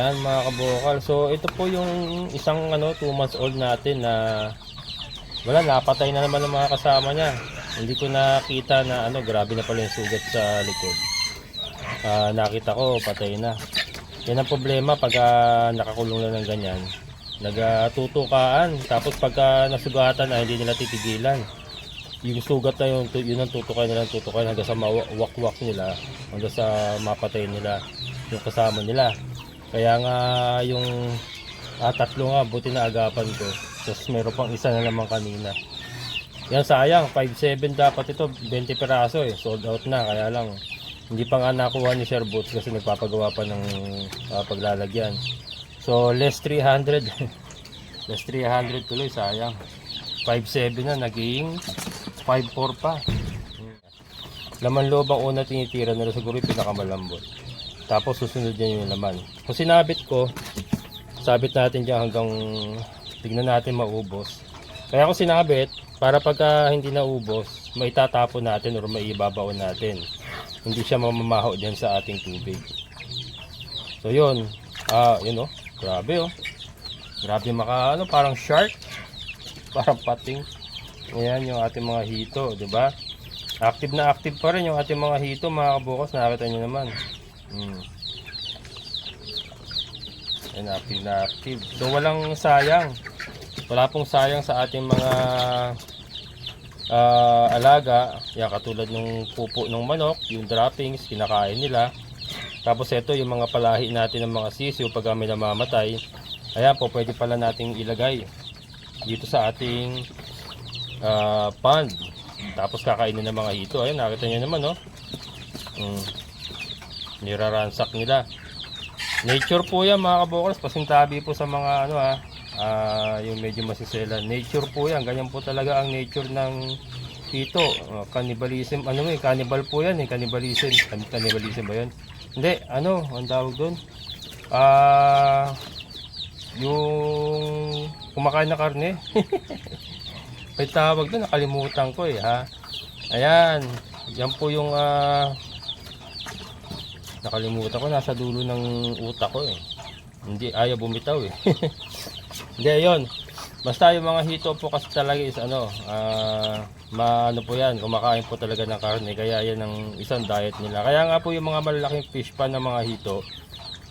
Ayan mga kabokal. So ito po yung isang 2 months old natin na wala, napatay na naman ng mga kasama niya. Hindi ko nakita na grabe na pala yung sugat sa likod. Nakita ko patay na. Yan ang problema pag nakakulong na ng ganyan. Nagtutukaan, tapos pagka nasugatan na hindi nila titigilan. Yung sugat na yun ang tutukay hanggang sa mawakwak nila, hanggang sa mapatay nila yung kasama nila. Kaya nga yung tatlo nga, buti na agapan ko. Tapos meron pang isa na naman kanina. Yan, sayang, 5.7 dapat ito, 20 peraso sold out na. Kaya lang hindi pa nga nakuha ni Sir Boots kasi nagpapagawa pa ng paglalagyan. So less 300 less 300 tuloy, sayang. 5.7 na, naging 5.4 pa. Laman loob ang una tinitira nila, siguro yung pinakamalambot. Tapos susunod niya yung laman. Kung sinabit ko, sabit natin dyan hanggang tignan natin maubos. Kaya ako sinabit, para pagka hindi naubos, maitatapon natin o maibabaon natin. Hindi siya mamamaho dyan sa ating tubig. So yun, yun grabe grabe parang shark, parang pating. Ayan yung ating mga hito, di ba? Active na active pa rin yung ating mga hito mga kabukas, nakakita nyo naman. Ayan, active na active. So walang sayang. Wala pong sayang sa ating mga alaga. Yan, katulad ng pupo ng manok, yung droppings, kinakain nila. Tapos ito yung mga palahi natin ng mga sisiw pag may namamatay. Ayan po, pwede pala nating ilagay dito sa ating pond. Tapos kakainin ng mga hito. Ayan, nakita nyo naman niraransak nila. Nature po yan mga kabokals, pasintabi po sa mga yung medyo masisela. Nature po yan, ganyan po talaga ang nature ng hito. Cannibalism, cannibal po yan cannibalism. Cannibalism ba yun? Hindi, ang tawag doon? Yung kumakain na karne. May tawag doon, nakalimutan ko Ayan, yan po yung nakalimutan ko, nasa dulo ng utak ko Hindi, ayaw bumitaw Hindi, yun. Basta yung mga hito po kasi talaga is po yan, kumakain po talaga ng karne. Kaya yan ang isang diet nila. Kaya nga po yung mga malalaking fish pan ng mga hito,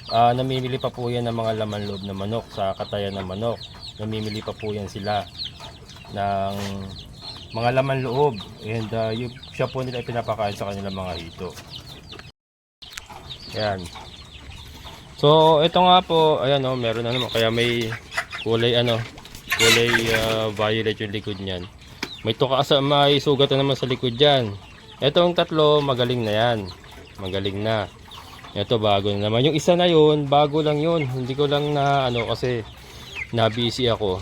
namimili pa po yan ng mga laman loob na manok sa katayan ng manok. Namimili pa po yan sila ng mga laman loob, and siya po nila pinapakain sa kanilang mga hito. Yan. So ito nga po, ayan meron na naman, kaya may kulay violet yung likod niyan. May sugat na naman sa likod diyan. Etong tatlo magaling na yan. Magaling na. Ito bago na naman. Yung isa na yun, bago lang yun. Hindi ko lang na kasi na busy ako.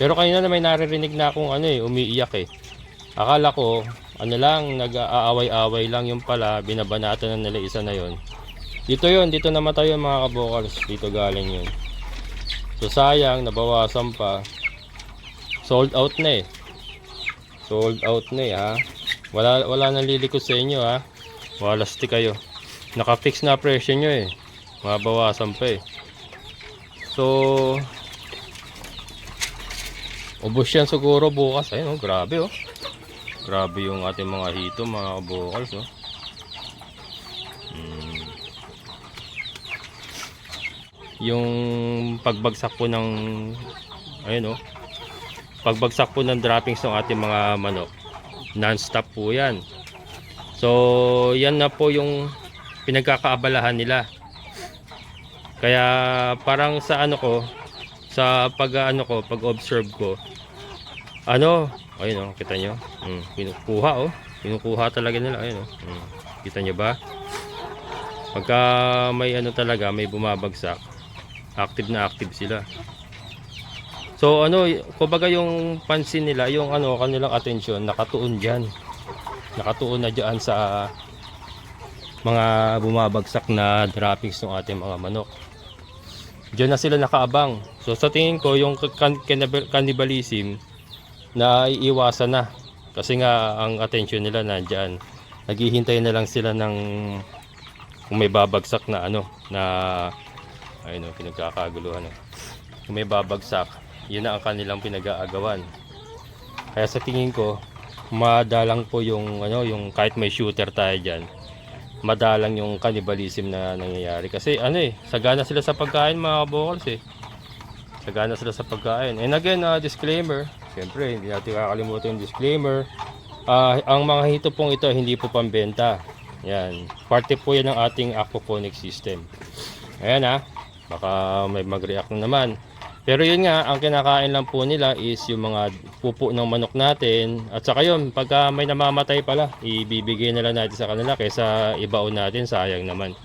Pero kanina na may naririnig na akong umiiyak Akala ko lang, nag-aaway-away lang, yung pala binabanatan na nila isa na yon. Dito namatay yung mga kabokals. Dito galing yun. So sayang, nabawasan pa. Sold out na Sold out na Wala nang lilikos sa inyo Walasti kayo. Naka-fix na presyo nyo mabawasan pa So ubos yan siguro bukas. Ayun grabe grabe yung ating mga hito mga kabokals Yung pagbagsak po ng pagbagsak po ng droppings ng ating mga manok, non-stop po yan. So yan na po yung pinagkakaabalahan nila. Kaya parang sa sa pag-observe ko, ayun kita nyo, kinukuha talaga nila, kita nyo ba? Pagka may talaga, may bumabagsak, active na active sila. So kumbaga yung pansin nila, yung kanilang atensyon nakatuon diyan. Nakatuon na diyan sa mga bumabagsak na droppings ng ating mga manok. Diyan na sila nakaabang. So sa tingin ko yung cannibalism na iiwasan na. Kasi nga ang atensyon nila nandiyan. Naghihintay na lang sila ng kung may babagsak na na Ayun o, pinagkakaguluhan o. Kung may babagsak, yun na ang kanilang pinag-aagawan. Kaya sa tingin ko, madalang po yung ano, yung kahit may shooter tayo diyan, madalang yung cannibalism na nangyayari. Kasi ano sagana sila sa pagkain mga kabokals Sagana sila sa pagkain. And again, disclaimer, siyempre hindi natin kakalimutan yung disclaimer. Ang mga hito pong ito hindi po pambenta. Yan, parte po yan ng ating aquaponic system. Ayan baka may mag-react na naman. Pero yun nga, ang kinakain lang po nila is yung mga pupo ng manok natin. At saka yun, pagka may namamatay pala, ibibigay na lang natin sa kanila kaysa ibaon natin, sayang naman.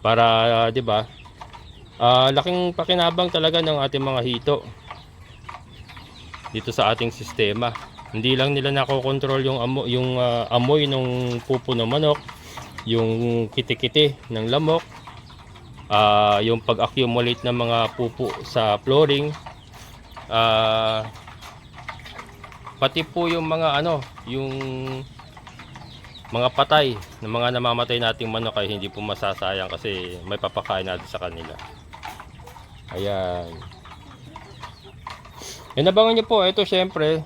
Para, di ba, laking pakinabang talaga ng ating mga hito dito sa ating sistema. Hindi lang nila nakokontrol yung amoy ng pupo ng manok, yung kiti-kiti ng lamok, yung pag-accumulate ng mga pupo sa flooring, pati po yung mga yung mga patay ng mga namamatay nating manok ay hindi po masasayang kasi may papakain natin sa kanila. Ayan. Inabangan nyo po, ito syempre,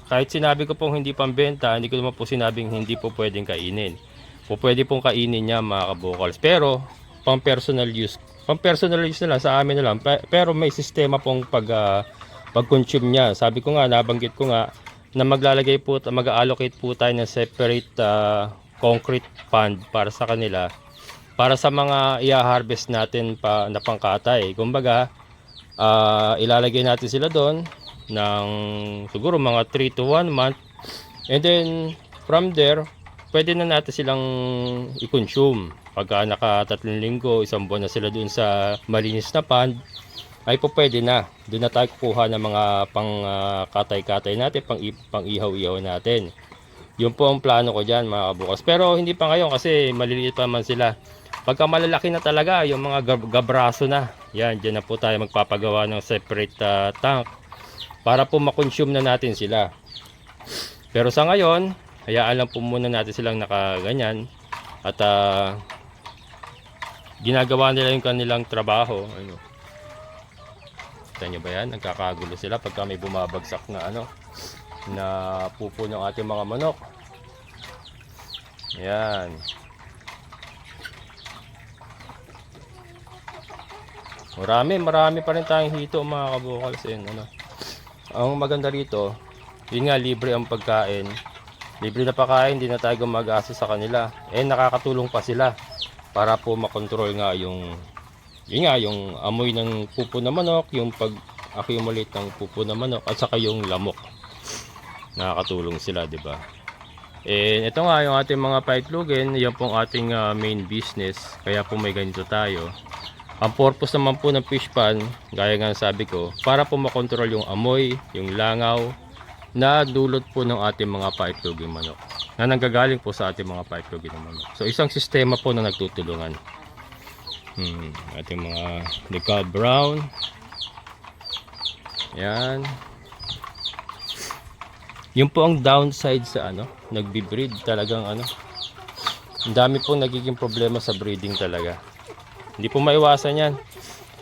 kahit sinabi ko pong hindi pambenta, hindi ko naman po sinabing hindi po pwedeng kainin. Pwede pong kainin niya mga kabokals. Pero, pang personal use na lang, sa amin na lang. Pero may sistema pong pag-consume niya. Sabi ko nga, nabanggit ko nga, na mag-allocate po tayo ng separate concrete pond para sa kanila. Para sa mga i-harvest natin na pangkatay. Kumbaga, ilalagay natin sila doon ng siguro mga 3 to 1 month, and then from there pwede na natin silang i-consume. Pagka naka 3 linggo, 1 buwan na sila doon sa malinis na pond, ay po pwede na. Doon na tayo kukuha ng mga pang katay-katay natin, pang ihaw-ihaw natin. Yun po ang plano ko dyan mga kabukas. Pero hindi pa ngayon kasi maliliit pa man sila. Pagka malalaki na talaga, yung mga gabraso na, yan, dyan na po tayo magpapagawa ng separate tank para po makonsume na natin sila. Pero sa ngayon, hayaan lang po muna natin silang nakaganyan at ginagawa nila yung kanilang trabaho. Kita nyo ba yan? Nagkakagulo sila pagka may bumabagsak na na pupo ng ating mga manok. Yan. Marami pa rin tayong hito mga kabukals. Ang maganda rito, yun nga, libre ang pagkain, libre na pagkain, hindi na tayo gumagasa sa kanila, nakakatulong pa sila para po makontrol nga yung amoy ng pupo ng manok, yung pag-accumulate ng pupo ng manok, at saka yung lamok. Nakakatulong sila, di ba? Ito nga yung ating mga paitlogin, yan pong ating main business, kaya po may ganito tayo. Ang purpose naman po ng fish pan, gaya nga sabi ko, para po makontrol yung amoy, yung langaw na dulot po ng ating mga paitlogin manok, na nanggagaling po sa ating mga paitlogin manok. So isang sistema po na nagtutulungan. Ating mga decal brown. Yan. Yung po ang downside sa nagbi-breed talagang ang dami pong nagiging problema sa breeding talaga. Hindi po maiwasan yan.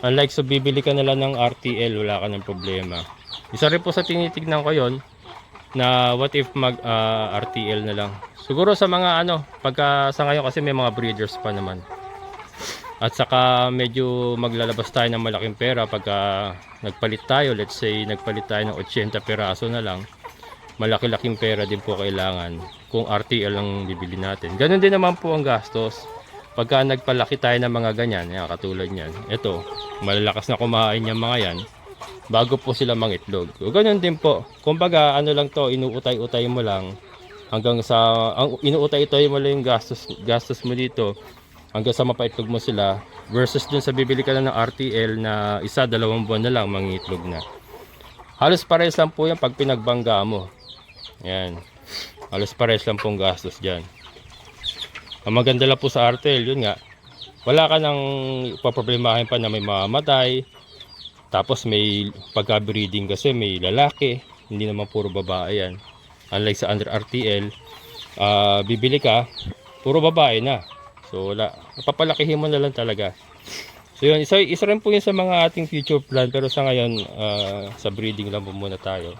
Unlike so bibili ka na lang ng RTL, wala ka ng problema. Isa rin po sa tinitignan ko yon, na what if mag RTL na lang. Siguro sa mga pagka sa ngayon kasi may mga breeders pa naman. At saka medyo maglalabas tayo ng malaking pera pagka nagpalit tayo. Let's say nagpalit tayo ng 80 peraso na lang. Malaki-laking pera din po kailangan kung RTL ang bibili natin. Ganun din naman po ang gastos. Pagka nagpalaki tayo ng mga ganyan, katulad yan, ito, malalakas na kumain yung mga yan, bago po sila mangitlog. O ganun din po, kumbaga lang to, inuutay-utay mo lang, hanggang sa, inuutay-utay mo lang yung gastos mo dito, hanggang sa mapaitlog mo sila, versus dun sa bibili ka na ng RTL na 1-2 buwan na lang, mangitlog na. Halos pares lang po yan pag pinagbangga mo. Yan, halos pares lang pong gastos dyan. Ang maganda lang po sa RTL, yun nga, wala ka nang ipaproblemahin pa na may mamamatay. Tapos may pagka-breeding kasi may lalaki, hindi naman puro babae yan. Unlike sa under RTL, bibili ka, puro babae na. So wala, papalakihin mo na lang talaga. So yun, isa rin po yun sa mga ating future plan, pero sa ngayon, sa breeding lang po muna tayo.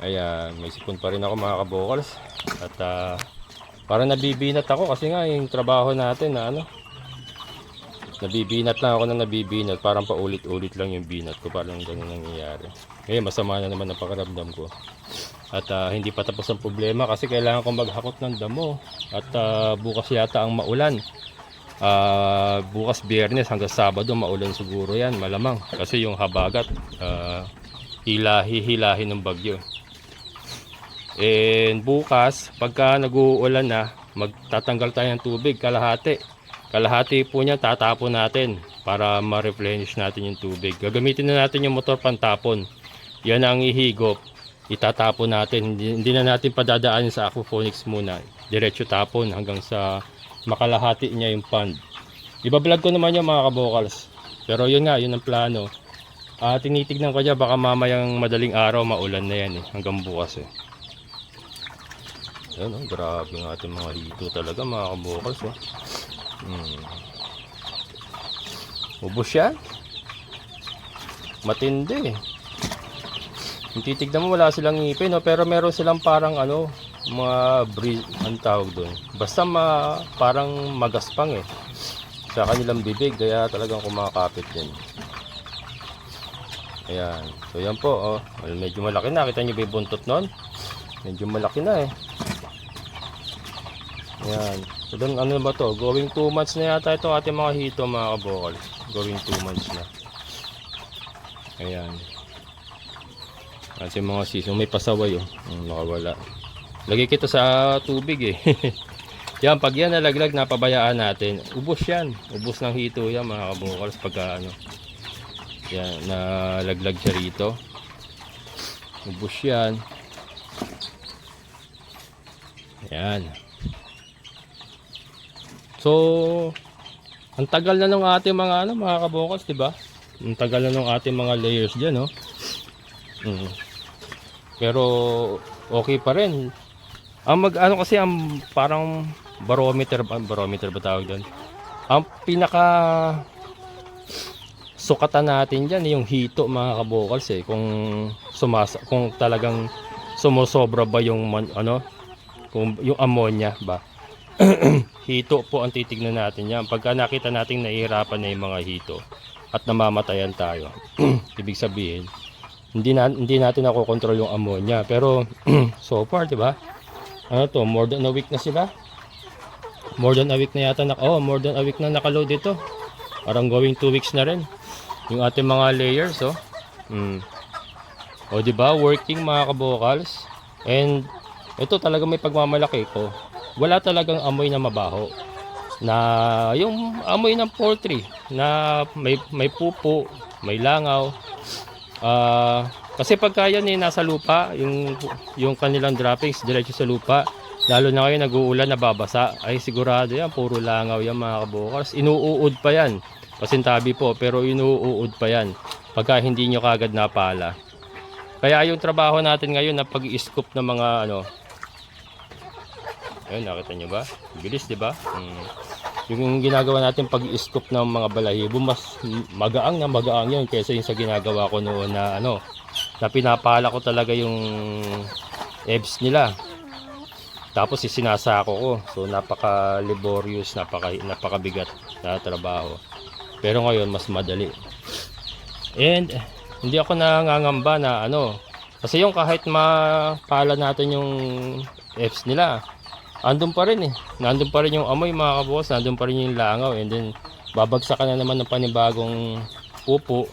Ayan, may sipon pa rin ako mga kabokals. At parang nabibinat ako kasi nga yung trabaho natin na ano, nabibinat lang ako na nabibinat, parang paulit-ulit lang yung binat ko, parang ganun nangyayari. Ngayon masama na naman ang pakiramdam ko. At hindi pa tapos ang problema kasi kailangan ko maghakot ng damo. At bukas yata ang maulan. Bukas Biyernes hanggang Sabado maulan siguro yan, malamang. Kasi yung habagat, hilahi ng bagyo. And bukas, pagka nag-uulan na, magtatanggal tayo ng tubig, kalahati. Kalahati po niya tatapon natin para ma-replenish natin yung tubig. Gagamitin na natin yung motor pantapon. Yan ang ihigop. Itatapon natin. Hindi na natin padadaanin sa aquaponics muna. Diretso tapon hanggang sa makalahati niya yung pond. Ibablog ko naman yung mga kabokals. Pero yun nga, yun ang plano. Tinitignan ko dyan, baka mamayang madaling araw maulan na yan hanggang bukas Yan grabe ng ating mga hito talaga mga kabokals Ubos yan. Matindi. Yung titignan mo wala silang ngipin pero meron silang parang mga breed, ang tawag doon. Basta parang magaspang sa kanilang bibig, kaya talagang kumakapit din. Ayan. So yan po medyo malaki na. Kita nyo ba yung buntot nun? Medyo malaki na Ayan. So then, ano ba to? Going 2 months na yata ito ating mga hito mga kabokal. Going 2 months na. Ayan. Ating mga season. May pasaway nakawala. Lagay kita sa tubig Yan, pag yan nalaglag, napabayaan natin. Ubos yan. Ubos ng hito yan mga kabokal. Pagka yan, nalaglag siya rito. Ubos yan. Ayan. So, ang tagal na ng ating mga mga kabokals, 'di ba? Ang tagal na ng ating mga layers diyan, Pero okay pa rin. Ang kasi ang parang barometer ba tawag doon? Ang pinaka sukatan natin diyan yung hito mga kabokals kung talagang sumosobra ba yung kung yung ammonia ba. Hito po ang titignan natin yan. Pagka nakita natin nahihirapan na yung mga hito at namamatayan tayo, ibig sabihin hindi natin nakokontrol yung ammonia. Pero so far, diba, more than a week na sila. More than a week na yata more than a week na nakaload ito. Parang going 2 weeks na rin yung ating mga layers diba, working mga kabokals. And ito talaga may pagmamalaki ko. Wala talagang amoy na mabaho. Na yung amoy ng poultry na may pupo, may langaw. Kasi pagka yan nasa lupa, yung kanilang droppings diretso sa lupa, lalo na ngayon nag-uulan, nababasa, ay sigurado yan, puro langaw yan mga kabokals. Inuuod pa yan. Pasintabi po, pero inuuod pa yan pagka hindi nyo kagad napala. Kaya yung trabaho natin ngayon na pag-i-scoop ng mga ayun, nakita nyo ba? Bilis, di ba? Yung ginagawa natin pag-i-scoop ng mga balahibo, mas magaang yun kaysa yung sa ginagawa ko noon na na pinapala ko talaga yung eggs nila. Tapos isinasako ko. So napaka-laborious, napakabigat na trabaho. Pero ngayon mas madali. And hindi ako nangangamba na kasi yung kahit mapala natin yung eggs nila, andun pa rin nandun pa rin yung amoy mga kabos, nandun pa rin yung langaw, and then babagsakan na naman ng panibagong pupo.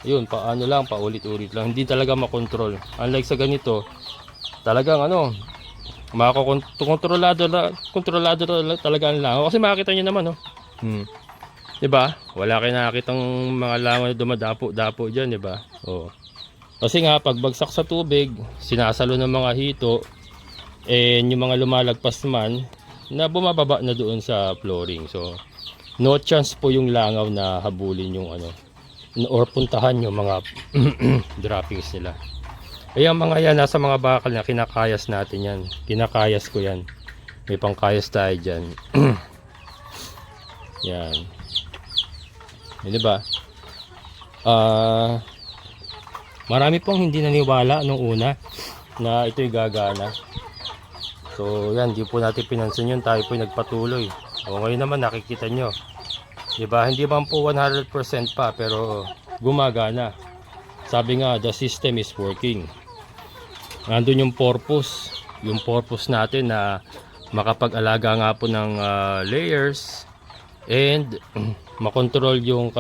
Yun, paulit-ulit lang, hindi talaga makontrol. Unlike sa ganito, talagang kontrolado talaga ang langaw. Kasi makikita nyo naman diba, wala kayo nakakitang mga langaw na dumadapo-dapo dyan, diba? Kasi nga pagbagsak sa tubig, sinasalo ng mga hito, and yung mga lumalagpas man na bumababa na doon sa flooring. So no chance po yung langaw na habulin yung or puntahan yung mga droppings nila. Ayan mga yan, nasa mga bakal na kinakayas natin yan. Kinakayas ko yan. May pangkayas tayo dyan. Yan. Di ba? Marami pong hindi naniwala nung una na ito'y gagana. So yan, di po natin pinansin yun, tayo po nagpatuloy. O ngayon naman nakikita nyo, di ba? Hindi man po 100% pa, pero gumagana. Sabi nga, the system is working. Nandun yung purpose natin na makapag-alaga nga po ng layers and makontrol yung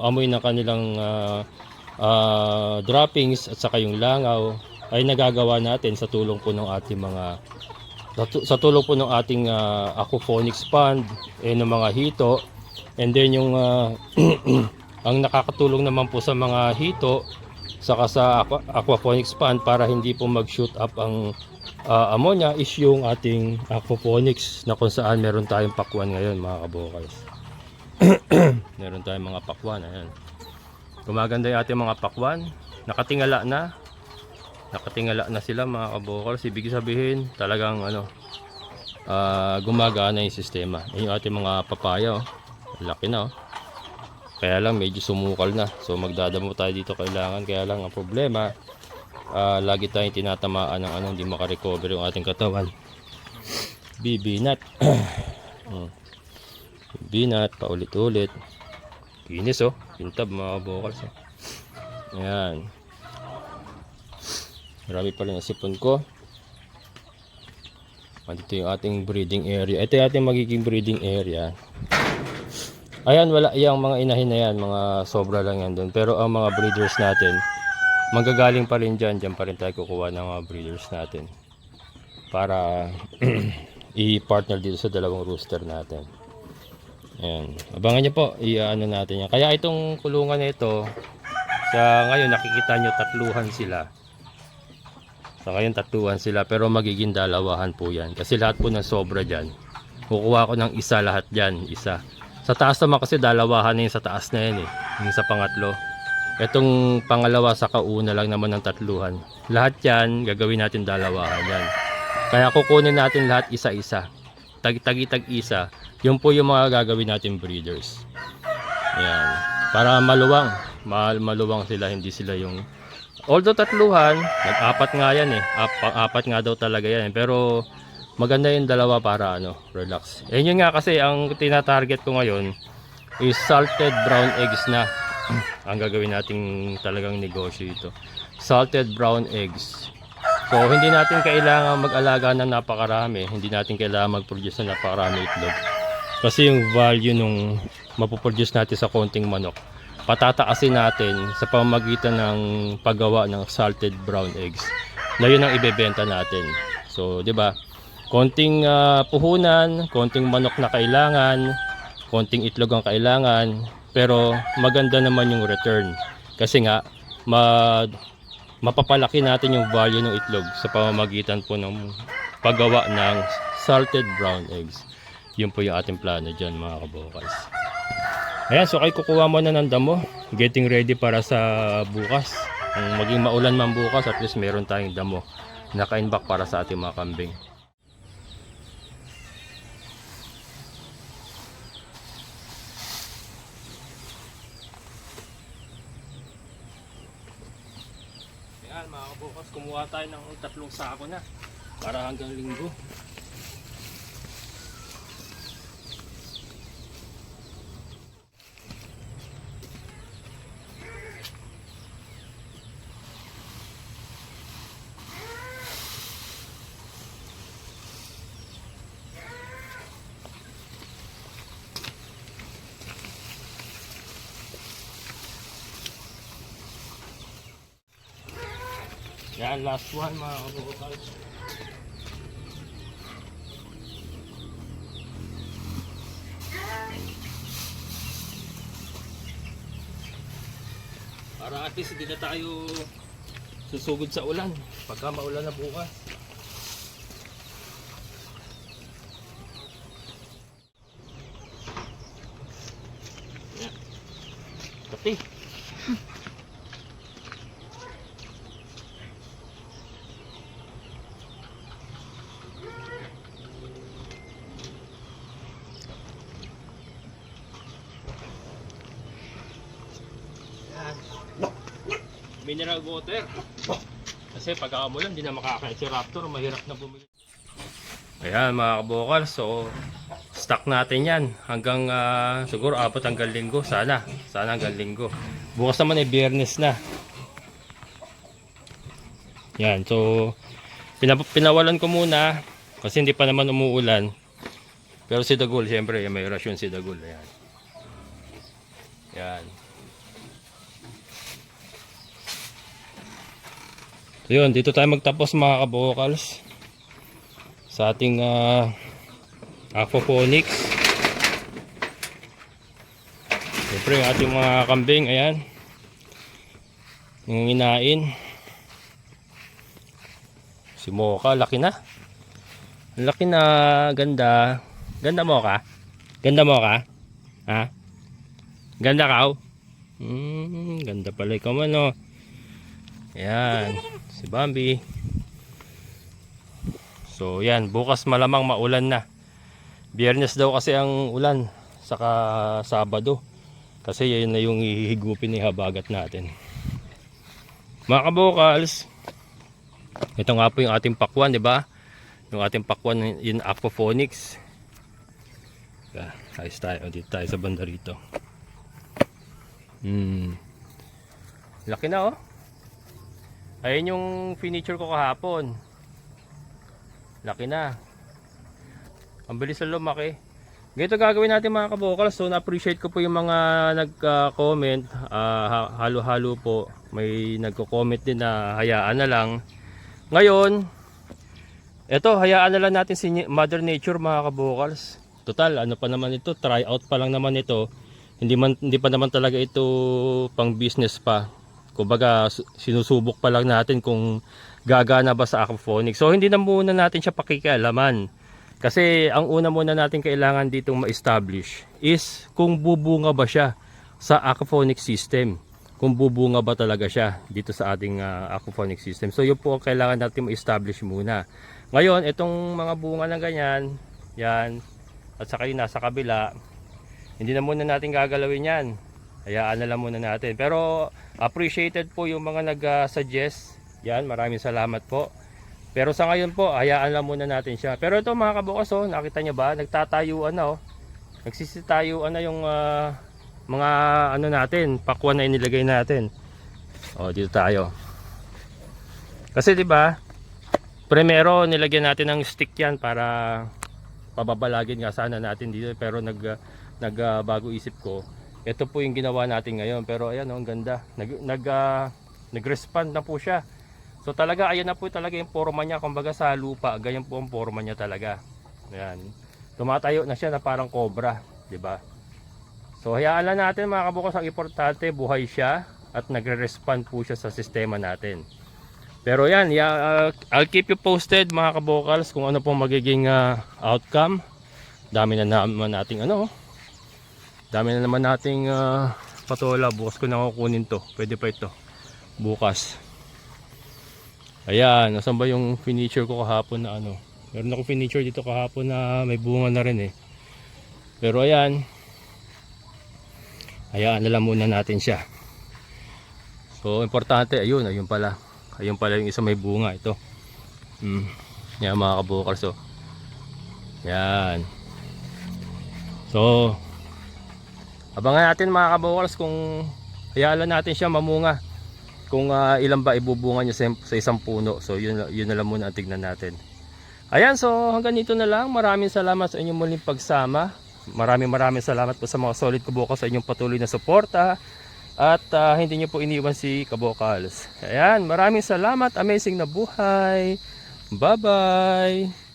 amoy ng kanilang droppings at saka yung langaw ay nagagawa natin sa tulong po ng ating aquaponics pond and ng mga hito. And then yung ang nakakatulong naman po sa mga hito saka sa aquaponics pond para hindi po mag-shoot up ang ammonia is yung ating aquaponics na kung saan meron tayong pakwan ngayon mga kabokals. Meron tayong mga pakwan, ayan. Gumaganda yung ating mga pakwan, nakatingala na sila mga kabokals. Ibig sabihin talagang gumagana yung sistema. Yung ating mga papaya, laki na. Kaya lang medyo sumukal na, so magdadamo tayo dito kailangan. Kaya lang ang problema, lagi tayong tinatamaan ng hindi makarecover yung ating katawan. Bibinat. Bibinat paulit-ulit. Kinis pintab mga kabokals. Ayan, marami pa rin ang sipon ko. Dito yung ating breeding area. Ito yung ating magiging breeding area. Ayan, wala yung mga inahin na yan, mga sobra lang yan doon. Pero ang mga breeders natin, manggagaling pa rin dyan pa rin tayo kukuha ng mga breeders natin para i-partner dito sa dalawang rooster natin. Ayan, abangan nyo po, i-ano natin yan. Kaya itong kulungan na ito, sa ngayon nakikita nyo tatluhan sila. Pero magiging dalawahan po yan. Kasi lahat po ng sobra dyan, kukuha ko ng isa lahat dyan, isa. Sa taas naman kasi dalawahan na yung sa taas na yan yung sa pangatlo. Itong pangalawa sa kauna lang naman ng tatluhan. Lahat yan gagawin natin dalawahan yan. Kaya kukunin natin lahat isa-isa. Tag-tag isa. Yun po yung mga gagawin natin breeders. Ayan. Para maluwang sila, hindi sila yung... Although tatluhan, nag-apat nga yan apat nga daw talaga yan. Pero maganda yung dalawa para relax. Yun nga kasi ang tina-target ko ngayon is salted brown eggs na. Ang gagawin nating talagang negosyo ito. Salted brown eggs. So hindi natin kailangan mag-alaga ng napakarami. Hindi natin kailangan mag-produce ng napakarami itlog. Kasi yung value nung mapoproduce natin sa konting manok, patataasin natin sa pamamagitan ng paggawa ng salted brown eggs. Na yun ang ibebenta natin. So, 'di ba? Konting puhunan, konting manok na kailangan, konting itlog ang kailangan, pero maganda naman yung return. Kasi nga, mapapalaki natin yung value ng itlog sa pamamagitan po ng paggawa ng salted brown eggs. Yun po yung ating plano dyan mga kabokals. Ayan, so kayo kukuha mo na ng damo. Getting ready para sa bukas. Kung maging maulan man bukas, at least meron tayong damo naka-inback para sa ating mga kambing. Ayan mga kabukas, kumuha tayo ng 3 sako na para hanggang linggo. Yan, last one mga kabukas. Para at least hindi na tayo susugod sa ulan pagka maulan na bukas. Yan. Pati. mineral water. Kasi pag umulan, hindi na makakain si Raptor, mahirap na bumili. Ayan mga kabokal, so stock natin yan hanggang siguro abot hanggang linggo. Sana hanggang linggo. Bukas naman ay biyernes na. Yan, so pinawalan ko muna kasi hindi pa naman umuulan. Pero si Dagul, siyempre may rasyon si Dagul. Ayan. Yan. So yun, dito tayo magtapos mga kabokals sa ating aquaponics. Siyempre yung ating mga kambing, ayan, yung inain. Si Mocha, laki na. Laki na, ganda. Ganda Mocha. Ganda Mocha. Ha? Ganda ka? Ganda pala ikaw man, no? Ayan, si Bambi. So yan, bukas malamang maulan na. Biyernes daw kasi ang ulan, saka Sabado. Kasi yun na yung ihigupin ni habagat natin. Mga kabokals, ito nga po yung ating pakwan, di ba? Yung ating pakwan in aquaponics. Ayos tayo, dito tayo sa banda rito. Laki na oh. Ayun yung furniture ko kahapon. Laki na. Ang bilis na lumaki. Ganito gagawin natin mga kabokals. So na-appreciate ko po yung mga nagka-comment. Halo-halo po. May nagko-comment din na hayaan na lang. Ngayon, eto hayaan na lang natin si Mother Nature mga kabokals. Total, ano pa naman ito? Try out pa lang naman ito. Hindi pa naman talaga ito pang business pa. Kumbaga sinusubok pa lang natin kung gagana ba sa aquaponics. So hindi na muna natin siya pakikialaman. Kasi ang una muna natin kailangan ditong ma-establish is kung bubunga ba siya sa aquaponics system. Kung bubunga ba talaga siya dito sa ating aquaponics system. So yun po ang kailangan natin ma-establish muna. Ngayon, itong mga bunga na ganyan, yan, at saka yung nasa kabila, hindi na muna natin gagalawin yan. Hayaan na lang muna natin. Pero appreciated po yung mga nag-suggest. Yan, maraming salamat po. Pero sa ngayon po, hayaan lang muna natin siya. Pero ito mga kabukas, oh, nakita nyo ba? Nagtatayuan na, oh. Nagsisitayuan na yung mga ano natin, pakwan na inilagay natin. Oh, dito tayo. Kasi 'di ba? Primero nilagyan natin ng stick 'yan para pababalagin nga sana natin dito, pero nagbago isip ko. Ito po yung ginawa natin ngayon. Pero ayan, oh, ang ganda. Nag-respond na po siya. So talaga ayan na po talaga yung forma niya, kumbaga sa lupa, ganyan po ang forma niya talaga. Ayan. Tumatayo na siya na parang cobra, 'di ba? So hayaan lang natin mga kabukas, ang importante buhay siya at nagre-respond po siya sa sistema natin. Pero yan, I'll keep you posted mga kabokals kung ano pong magiging outcome. Dami na naman nating dami na naman nating patola. Bukas ko na kukunin to. Pwede pa ito bukas. Ayan, nasan ba yung furniture ko kahapon na meron akong furniture dito kahapon na may bunga na rin eh. Pero ayan, hayaan na lang muna natin siya. So importante, ayun pala. Ayun pala yung isa may bunga ito. Yan mga kabukal. So yan. So abangan natin mga kabukals kung hayaan lang natin siya mamunga. Kung ilan ba ibubunga niya sa isang puno. So yun na lang muna ang tignan natin. Ayan, so hanggang dito na lang. Maraming salamat sa inyong muling pagsama. Maraming salamat po sa mga solid kabukals sa inyong patuloy na suporta. At hindi nyo po iniwan si Kabokals. Ayan, maraming salamat. Amazing na buhay. Bye-bye.